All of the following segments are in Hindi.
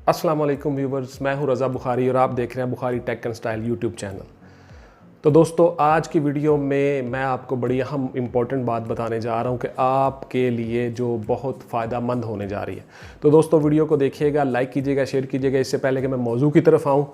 अस्सलाम वालेकुम व्यूवर्स, मैं हूं रज़ा बुखारी और आप देख रहे हैं Bukhari tech and style YouTube channel. तो दोस्तों, आज की वीडियो में मैं आपको बड़ी अहम इम्पॉर्टेंट बात बताने जा रहा हूं कि आपके लिए जो बहुत फ़ायदा मंद होने जा रही है। तो दोस्तों, वीडियो को देखिएगा, लाइक कीजिएगा, शेयर कीजिएगा। इससे पहले कि मैं मौजू की तरफ आऊँ,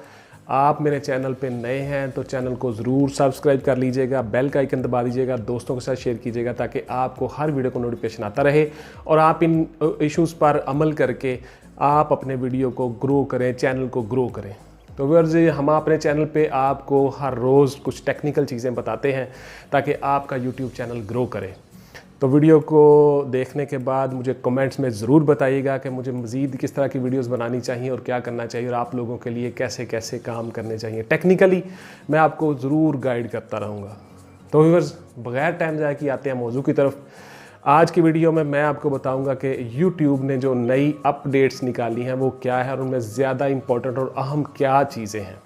आप मेरे चैनल पे नए हैं तो चैनल को ज़रूर सब्सक्राइब कर लीजिएगा, बेल का आइकन दबा दीजिएगा, दोस्तों के साथ शेयर कीजिएगा ताकि आपको हर वीडियो को नोटिफिकेशन आता रहे और आप इन इश्यूज़ पर अमल करके आप अपने वीडियो को ग्रो करें, चैनल को ग्रो करें। तो व्यूअर्स, हम अपने चैनल पे आपको हर रोज़ कुछ टेक्निकल चीज़ें बताते हैं ताकि आपका यूट्यूब चैनल ग्रो करे। तो वीडियो को देखने के बाद मुझे कमेंट्स में ज़रूर बताइएगा कि मुझे मज़ीद किस तरह की वीडियोस बनानी चाहिए और क्या करना चाहिए और आप लोगों के लिए कैसे कैसे काम करने चाहिए। टेक्निकली मैं आपको ज़रूर गाइड करता रहूँगा। तो व्यूअर्स, बगैर टाइम ज़ाया किए आते हैं मौजू की तरफ। आज की वीडियो में मैं आपको बताऊंगा कि YouTube ने जो नई अपडेट्स निकाली हैं वो क्या है और उनमें ज़्यादा इंपॉर्टेंट और अहम क्या चीज़ें हैं।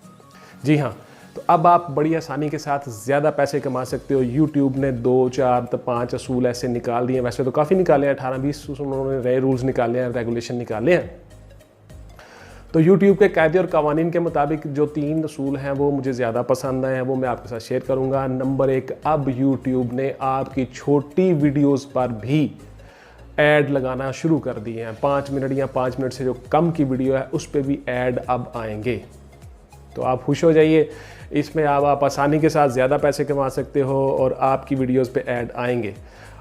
जी हाँ, तो अब आप बड़ी आसानी के साथ ज़्यादा पैसे कमा सकते हो। YouTube ने 2, 4, 5 असूल ऐसे निकाल दिए। वैसे तो काफ़ी निकाले हैं, 18-20 उन्होंने नए रूल्स निकाले हैं, रेगुलेशन निकाले हैं। तो YouTube के कायदे और कवानीन के मुताबिक जो 3 असूल हैं वो मुझे ज़्यादा पसंद आए हैं, वो मैं आपके साथ शेयर करूंगा। नंबर 1, अब YouTube ने आपकी छोटी वीडियोस पर भी ऐड लगाना शुरू कर दिए हैं। 5 मिनट या 5 मिनट से जो कम की वीडियो है उस पर भी ऐड अब आएंगे। तो आप खुश हो जाइए, इसमें आप आसानी के साथ ज़्यादा पैसे कमा सकते हो और आपकी वीडियोज़ पर ऐड आएंगे।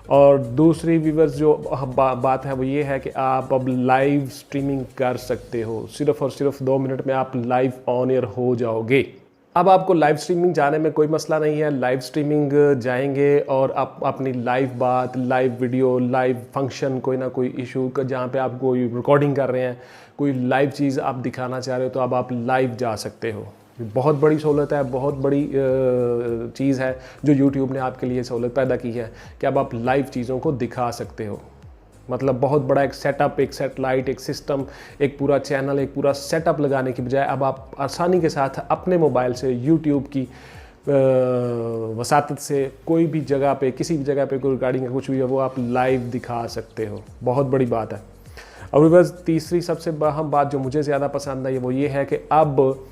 और दूसरी व्यूअर्स जो बात है वो ये है कि आप अब लाइव स्ट्रीमिंग कर सकते हो। सिर्फ और सिर्फ 2 मिनट में आप लाइव ऑन एयर हो जाओगे। अब आपको लाइव स्ट्रीमिंग जाने में कोई मसला नहीं है। लाइव स्ट्रीमिंग जाएंगे और आप अपनी लाइव बात, लाइव वीडियो, लाइव फंक्शन, कोई ना कोई इशू जहाँ पे आप कोई रिकॉर्डिंग कर रहे हैं, कोई लाइव चीज़ आप दिखाना चाह रहे हो तो अब आप लाइव जा सकते हो। बहुत बड़ी सहूलत है, बहुत बड़ी चीज़ है जो YouTube ने आपके लिए सहूलत पैदा की है कि अब आप लाइव चीज़ों को दिखा सकते हो। मतलब बहुत बड़ा एक सेटअप, एक सेटेलाइट, एक सिस्टम, एक पूरा चैनल, एक पूरा सेटअप लगाने की बजाय अब आप आसानी के साथ अपने मोबाइल से YouTube की वसातत से कोई भी जगह पे, किसी भी जगह पे कोई रिकॉर्डिंग का कुछ भी है वो आप लाइव दिखा सकते हो। बहुत बड़ी बात है। और बस तीसरी सबसे अहम बात जो मुझे ज़्यादा पसंद आई वो ये है कि अब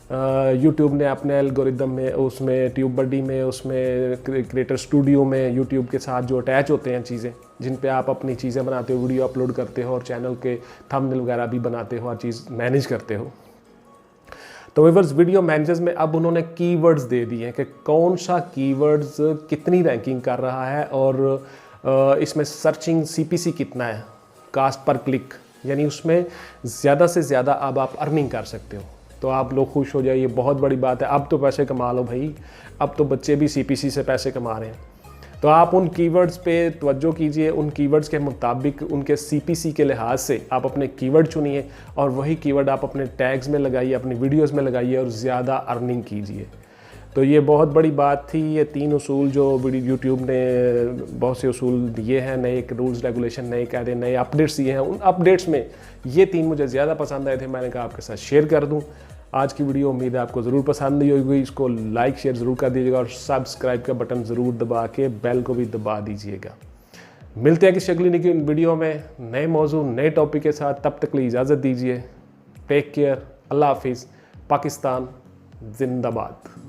YouTube ने अपने एल्गोरिदम में, उसमें ट्यूबबडी में, उसमें क्रिएटर स्टूडियो में YouTube के साथ जो अटैच होते हैं चीज़ें जिन पे आप अपनी चीज़ें बनाते हो, वीडियो अपलोड करते हो और चैनल के थंबनेल वगैरह भी बनाते हो, हर चीज़ मैनेज करते हो। तो व्यूअर्स, वीडियो मैनेजर्स में अब उन्होंने कीवर्ड्स दे दिए हैं कि कौन सा कीवर्ड्स कितनी रैंकिंग कर रहा है और इसमें सर्चिंग CPC कितना है, कास्ट पर क्लिक, यानी उसमें ज़्यादा से ज़्यादा अब आप अर्निंग कर सकते हो। तो आप लोग खुश हो जाइए, बहुत बड़ी बात है। अब तो पैसे कमा लो भाई, अब तो बच्चे भी CPC से पैसे कमा रहे हैं। तो आप उन कीवर्ड्स पे तवज्जो कीजिए, उन कीवर्ड्स के मुताबिक उनके CPC के लिहाज से आप अपने कीवर्ड चुनिए और वही कीवर्ड आप अपने टैग्स में लगाइए, अपनी वीडियोस में लगाइए और ज़्यादा अर्निंग कीजिए। तो ये बहुत बड़ी बात थी। ये 3 उसूल जो YouTube ने बहुत से उसूल दिए हैं, नए रूल्स रेगुलेशन, नए कायदे, नए अपडेट्स दिए हैं, उन अपडेट्स में ये 3 मुझे ज़्यादा पसंद आए थे। मैंने कहा आपके साथ शेयर कर दूं। आज की वीडियो उम्मीद है आपको ज़रूर पसंद आई होगी। इसको लाइक शेयर ज़रूर कर दीजिएगा और सब्सक्राइब का बटन ज़रूर दबा के बेल को भी दबा दीजिएगा। मिलते हैं किसी अगली वीडियो में नए मौजू, नए टॉपिक के साथ। तब तक के लिए इजाज़त दीजिए। टेक केयर, अल्लाह हाफिज़। पाकिस्तान जिंदाबाद।